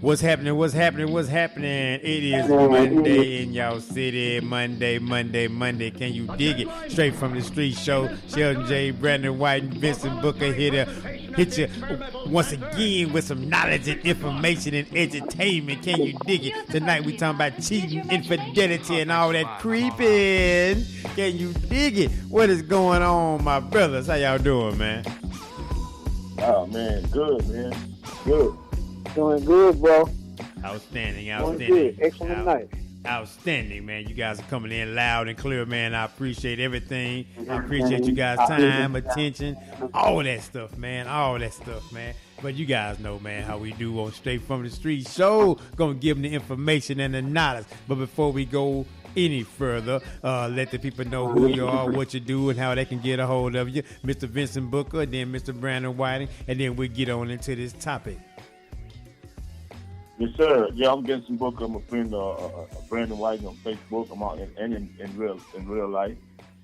What's happening? What's happening? What's happening? It is Monday in y'all city. Monday. Can you dig it? Straight from the street show. Shelton J, Brandon Whitting, Vincent Booker hit you once again with some knowledge and information and entertainment. Can you dig it? Tonight we talking about cheating, infidelity, and all that creeping. Can you dig it? What is going on, my brothers? How y'all doing, man? Oh man, good, man. Good. Doing good, bro. Outstanding. Good. Excellent night. Outstanding, man. You guys are coming in loud and clear, man. I appreciate everything. I appreciate you guys' time, attention, all that stuff, man. But you guys know, man, how we do on Straight From the Street Show. Gonna give them the information and the knowledge. But before we go any further, let the people know who you are, what you do, and how they can get a hold of you. Mr. Vincent Booker, then Mr. Brandon Whiting, and then we'll get on into this topic. Yes, sir. Yeah, I'm Vincent Booker. I'm a friend of Brandon Whiting on Facebook. I'm out in real life.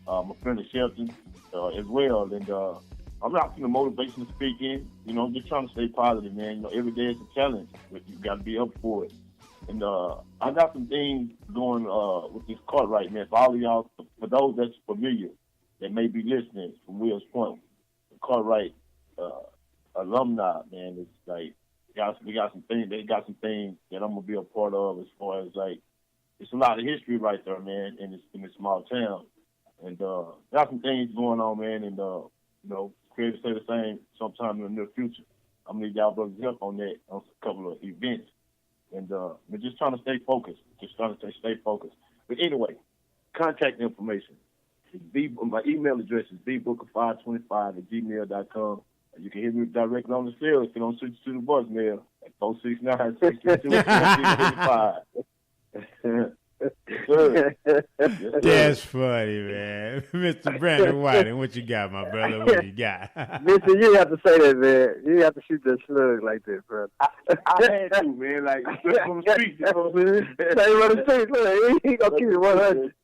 I'm a friend of Shelton as well. And I'm out in the motivation speaking. You know, just trying to stay positive, man. You know, every day is a challenge, but you got to be up for it. And I got some things going with this Cartwright, man. For all of y'all, for those that's familiar, that may be listening from Wills Point, the Cartwright alumni, man, it's like, we got some things. They got some things that I'm gonna be a part of. As far as like, it's a lot of history right there, man, in this small town. And got some things going on, man. And you know, creators say the same sometime in the near future. I'm gonna need y'all brothers help on that, on a couple of events. And we're just trying to stay focused. Stay focused. But anyway, contact information. My email address is bbooker525@gmail.com. You can hit me directly on the cell if you don't switch to the voicemail at 469-622-55. That's funny, man. Mr. Brandon Whiting, what you got, my brother? What you got? Vincent, you have to say that, man. You have to shoot that slug like that, bro. I had to, man. Like, from the street, you know what I'm saying? Say from the street, look, he gonna keep it 100.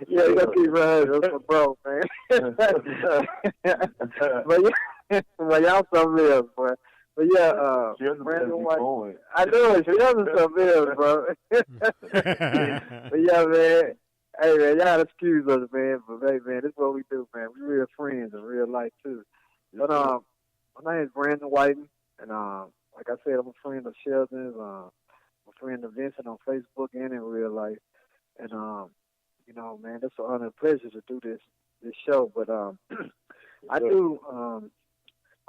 Yeah, he gonna keep it 100. That's my bro, man. But y'all something else, bro. But yeah, Brandon White. I know it. Sheldon's something else, bro. But yeah, man. Hey, man, y'all excuse us, man. But hey, man, this is what we do, man. We real friends in real life too. But my name is Brandon Whiting, and like I said, I'm a friend of Shelton's. I'm a friend of Vincent on Facebook and in real life. And you know, man, it's an honor and pleasure to do this show. But I do.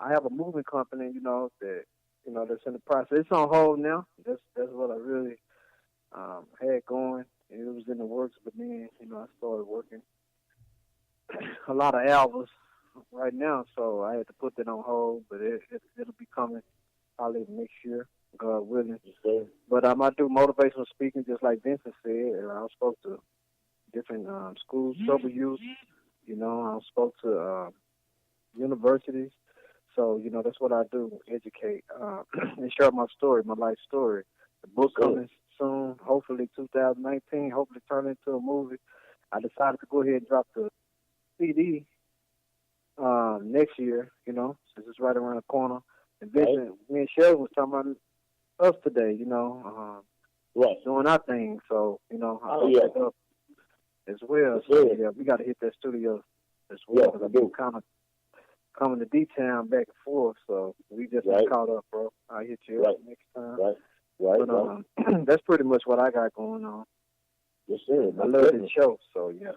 I have a moving company, you know, that's in the process. It's on hold now. That's what I really had going. It was in the works, but then, you know, I started working a lot of albums right now, so I had to put that on hold. But it'll be coming probably next year, God willing. But I do motivational speaking, just like Vincent said. I spoke to different schools, trouble youth. You know, I spoke to universities. So, you know, that's what I do, educate and share my story, my life story. The book coming soon, hopefully 2019, hopefully turn into a movie. I decided to go ahead and drop the CD next year, you know, since it's right around the corner. And Vincent, me and Shelton was talking about us today, you know, doing our thing. So, you know, I picked it up as well. So, yeah, we got to hit that studio as well. Because I've been kind of coming to D-Town back and forth, so we just got caught up, bro. I'll hit you up next time. But that's pretty much what I got going on. Yes, sir. I love this show, so yeah.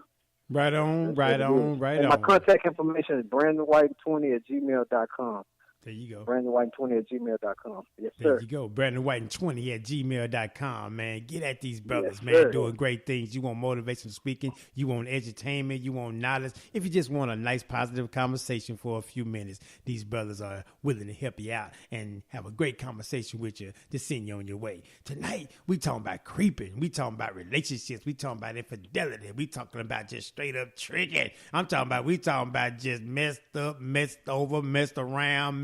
Right on. And my contact information is BrandonWhite20@gmail.com. There you go. BrandonWhite20@gmail.com. Yes, sir. There you go. BrandonWhite20@gmail.com, man. Get at these brothers, yes, man, sir. doing great things. You want motivational speaking. You want entertainment. You want knowledge. If you just want a nice, positive conversation for a few minutes, these brothers are willing to help you out and have a great conversation with you to send you on your way. Tonight, we talking about creeping. We talking about relationships. We talking about infidelity. We talking about just straight up tricking. We talking about just messed up, messed over, messed around,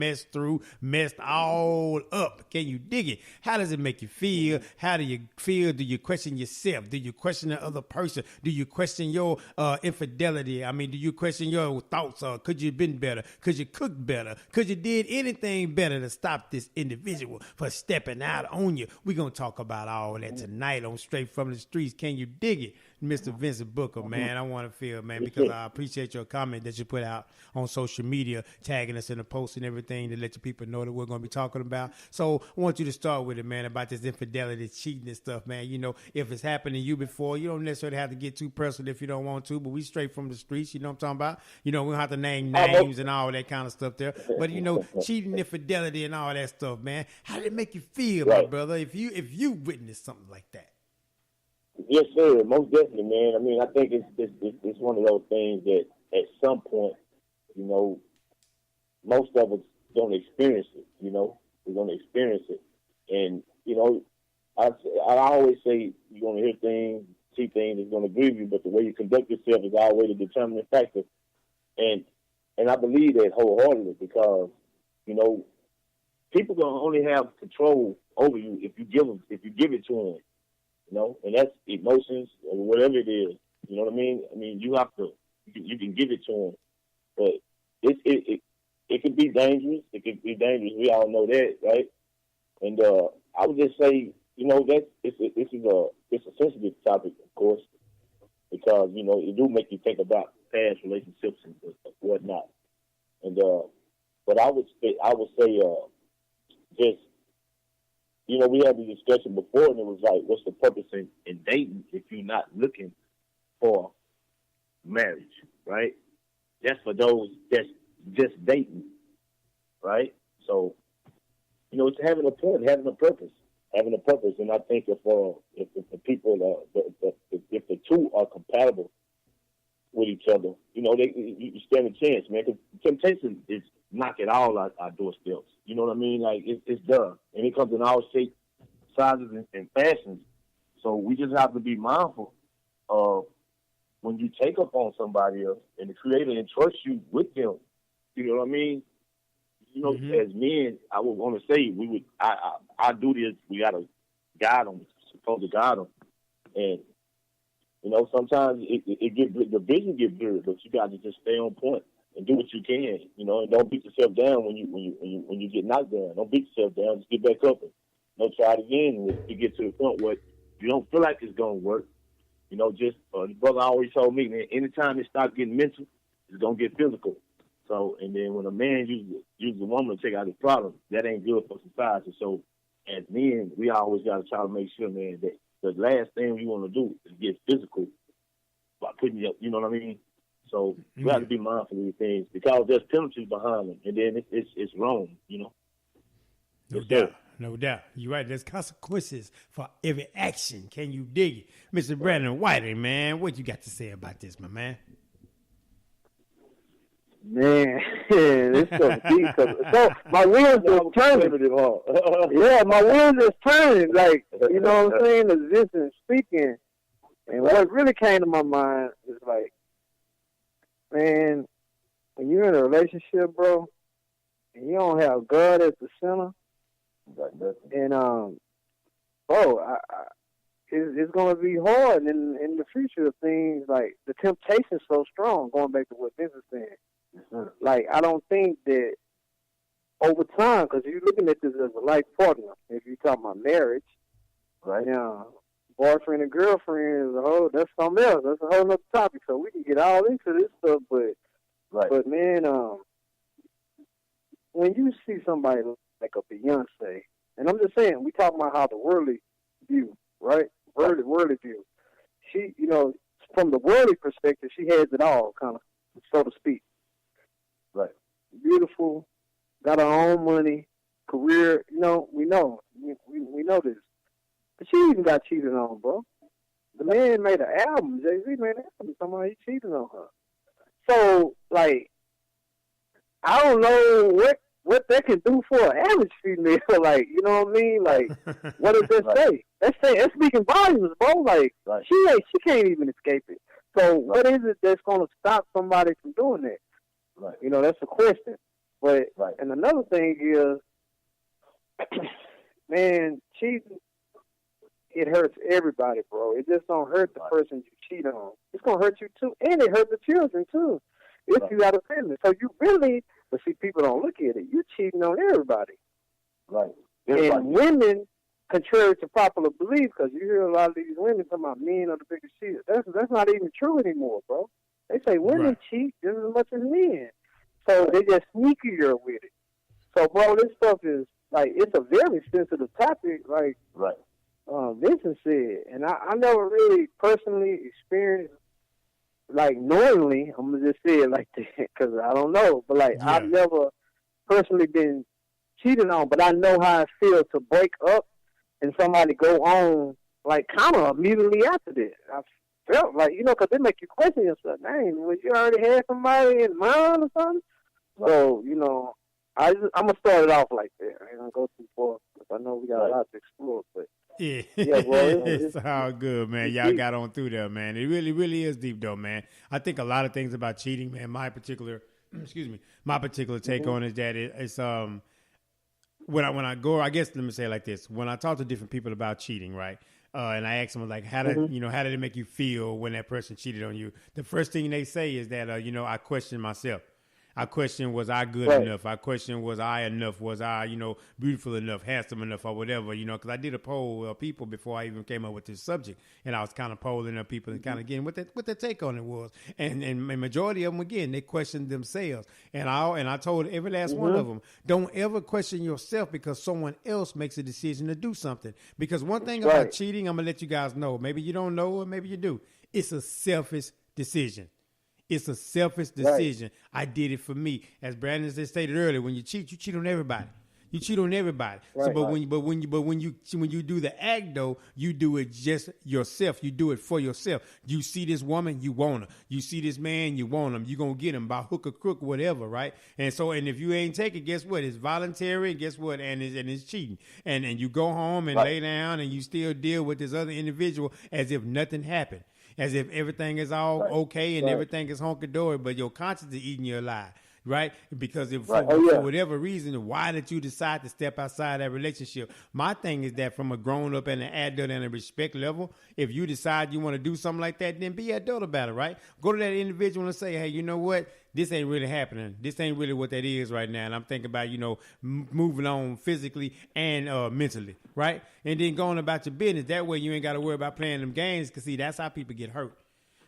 messed all up. Can you dig it? How does it make you feel? How do you feel? Do you question yourself? Do you question the other person? Do you question your infidelity? I mean, do you question your thoughts? Could you have been better? Could you cook better? Could you did anything better to stop this individual for stepping out on you? We're going to talk about all that tonight on Straight From the Streets. Can you dig it? Mr. Vincent Booker, man, I want to feel, man, because I appreciate your comment that you put out on social media, tagging us in the post and everything to let your people know that we're going to be talking about. So I want you to start with it, man, about this infidelity, cheating and stuff, man. You know, if it's happened to you before, you don't necessarily have to get too personal if you don't want to, but we straight from the streets, you know what I'm talking about? You know, we don't have to name names and all that kind of stuff there. But, you know, cheating, infidelity and all that stuff, man, how did it make you feel, my brother, if you witnessed something like that? Yes, sir. Most definitely, man. I mean, I think it's one of those things that at some point, you know, most of us don't experience it. You know, we're going to experience it, and you know, I always say you're going to hear things, see things that's going to grieve you, but the way you conduct yourself is always a determining factor. And I believe that wholeheartedly because you know, people gonna only have control over you if you give it to them. You know, and that's emotions or whatever it is. You know what I mean? I mean, you have to, you can give it to them, but it can be dangerous. It can be dangerous. We all know that, right? And I would just say, you know, that it's a sensitive topic, of course, because you know it do make you think about past relationships and whatnot. And but I would say just. You know, we had the discussion before, and it was like, what's the purpose in dating if you're not looking for marriage, right? That's for those that's just dating, right? So, you know, it's having a point, having a purpose. And I think if the people, if the two are compatible with each other, you know, you stand a chance, man. 'Cause temptation is knock it all out our doorsteps. You know what I mean? Like, it's done. And it comes in all shapes, sizes, and fashions. So we just have to be mindful of when you take up on somebody else and the Creator entrusts you with them. You know what I mean? You know, as men, I would want to say I do this. We got to guide them, supposed to guide them. And, you know, sometimes the vision gets blurred, but you got to just stay on point and do what you can, you know, and don't beat yourself down when you get knocked down. Don't beat yourself down. Just get back up and try it again. And if you get to the point where you don't feel like it's gonna work, you know, just the brother always told me, man, anytime it starts getting mental, it's gonna get physical. So, and then when a man uses a woman to take out his problem, that ain't good for society. So, as men, we always got to try to make sure, man, that the last thing we want to do is get physical by putting you up. You know what I mean? So we have to be mindful of these things because there's penalties behind them, and then it's wrong, you know. No doubt. You're right. There's consequences for every action. Can you dig it? Mr. Brandon Whitting, man, what you got to say about this, my man? Man, it's so deep. So my wheels are turning. Yeah, my wheels is turning. Like, you know what I'm saying? As Vincent speaking. And what really came to my mind is like, man, when you're in a relationship, bro, and you don't have God as the center, and it's going to be hard in the future of things. Like the temptation's so strong. Going back to what Vincent said, like I don't think that over time, because you're looking at this as a life partner. If you're talking about marriage, right now, boyfriend and girlfriend that's something else. That's a whole other topic. So we can get all into this stuff, but man, when you see somebody like a Beyonce, and I'm just saying, we talking about how the worldly view, right? Worldly view. She, you know, from the worldly perspective, she has it all, kind of, so to speak. Right. Beautiful, got her own money, career. You know, we know this. But she even got cheated on, bro. The man made an album. Jay-Z made an album. Somebody cheated on her. So, like, I don't know what that can do for an average female. Like, you know what I mean? Like, what does that say? That's speaking volumes, bro. Like, she can't even escape it. So, what is it that's going to stop somebody from doing that? Right. You know, that's the question. But and another thing is, man, cheating, it hurts everybody, bro. It just don't hurt the person you cheat on. It's gonna hurt you too, and it hurts the children too. If you got a family, so you really, but see, people don't look at it. You cheating on everybody, right? And women, contrary to popular belief, because you hear a lot of these women talking about men are the biggest cheaters. That's not even true anymore, bro. They say women cheat just as much as men, so they just sneakier with it. So, bro, this stuff is like it's a very sensitive topic, like Vincent said, and I never really personally experienced, like knowingly. I'm gonna just say it like that because I don't know, but like I've never personally been cheated on, but I know how it feels to break up and somebody go on like kind of immediately after that. I felt like, you know, because they make you question yourself. Dang, was you already had somebody in mind or something? So, you know, I'm going to start it off like that. I ain't going to go too far because I know we got a lot to explore. But yeah, bro, it's all good, man. Y'all got on through there, man. It really, really is deep, though, man. I think a lot of things about cheating, man, my particular take on is that it's when I go, I guess let me say it like this: when I talk to different people about cheating, right, and I ask them like, how did it make you feel when that person cheated on you? The first thing they say is that I question myself. I question, was I good enough? I question, was I enough? Was I, beautiful enough, handsome enough, or whatever, because I did a poll of people before I even came up with this subject, and I was kind of polling up people and kind of getting what their take on it was, and majority of them, again, they questioned themselves, and I told every last one of them, don't ever question yourself because someone else makes a decision to do something, because one thing about cheating, I'm gonna let you guys know, maybe you don't know or maybe you do, it's a selfish decision. It's a selfish decision. Right. I did it for me. As Brandon stated earlier, when you cheat on everybody. You cheat on everybody. Right, so, when you do the act though, you do it just yourself. You do it for yourself. You see this woman, you want her. You see this man, you want him. You gonna get him by hook or crook, whatever, right? And if you ain't take it, guess what? It's voluntary. And guess what? And it's cheating. And you go home and lay down, and you still deal with this other individual as if nothing happened. As if everything is all okay and everything is honky-dory, but your conscience is eating you alive, right? Because for whatever reason, why did you decide to step outside that relationship? My thing is that from a grown-up and an adult and a respect level, if you decide you want to do something like that, then be adult about it, right? Go to that individual and say, hey, you know what? This ain't really happening. This ain't really what that is right now. And I'm thinking about, moving on physically and mentally, right? And then going about your business. That way you ain't got to worry about playing them games because, see, that's how people get hurt.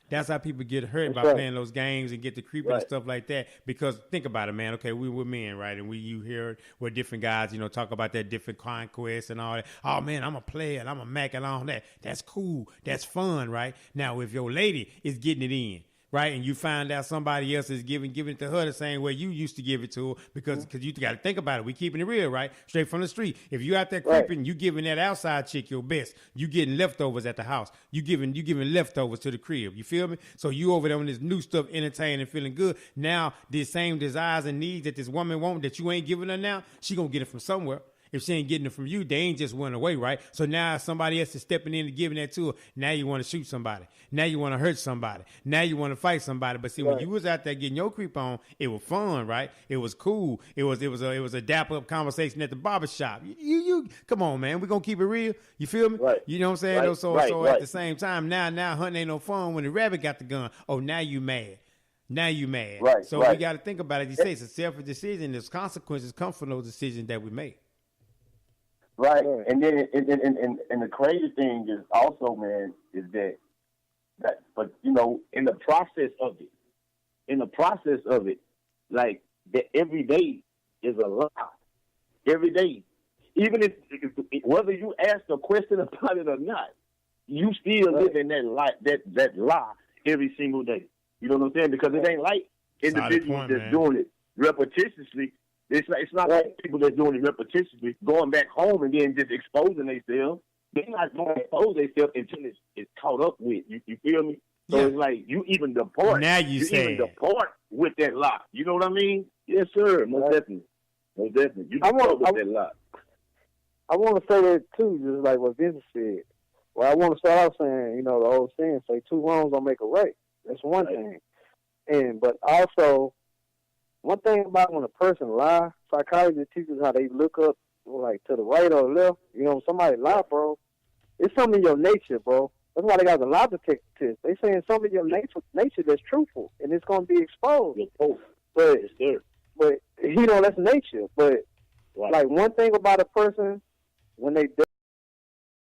That's how people get hurt by playing those games and get the creepy and stuff like that. Because think about it, man. Okay, we're men, right? And you hear where different guys, talk about that different conquests and all that. Oh, man, I'm a player and I'm a Mac and all that. That's cool. That's fun, right? Now, if your lady is getting it in, right, and you find out somebody else is giving it to her the same way you used to give it to her, because you got to think about it. We keeping it real, right? Straight from the street. If you out there creeping, you giving that outside chick your best. You getting leftovers at the house. You giving leftovers to the crib. You feel me? So you over there on this new stuff, entertaining and feeling good. Now, the same desires and needs that this woman want that you ain't giving her now, she gonna get it from somewhere. If she ain't getting it from you, they ain't just went away, right? So now somebody else is stepping in and giving that to her. Now you want to shoot somebody. Now you want to hurt somebody. Now you want to fight somebody. But see, when you was out there getting your creep on, it was fun, right? It was cool. It was a dap up conversation at the barbershop. You come on, man. We're gonna keep it real. You feel me? Right. You know what I'm saying? Right. So at the same time, now hunting ain't no fun when the rabbit got the gun. Oh, now you mad. Now you mad. Right. So we got to think about it. You say it's a selfish decision. There's consequences come from those decisions that we make. Right, and then and the crazy thing is also, man, is that but in the process of it, like that every day is a lie. Every day, even if whether you ask a question about it or not, you still live in that lie every single day. You know what I'm saying? Because it ain't like individuals that's doing it repetitiously. It's not like people that's doing it repetitiously, going back home and then just exposing themselves. They're not going to expose themselves until it's caught up with. You feel me? So it's like you even depart. Now you even depart with that lie. You know what I mean? Yes, sir. Most definitely. You depart with that lie. I want to say that too, just like what Vincent said. Well, I want to start out saying, the old saying, say two wrongs don't make a right. That's one thing. But also, one thing about when a person lie, psychology teaches how they look up, like, to the right or the left. You know, when somebody lie, bro, it's something in your nature, bro. That's why they got the lie detector test. They saying something in your nature that's truthful, and it's going to be exposed. But, you know, that's nature. But, like, one thing about a person, when they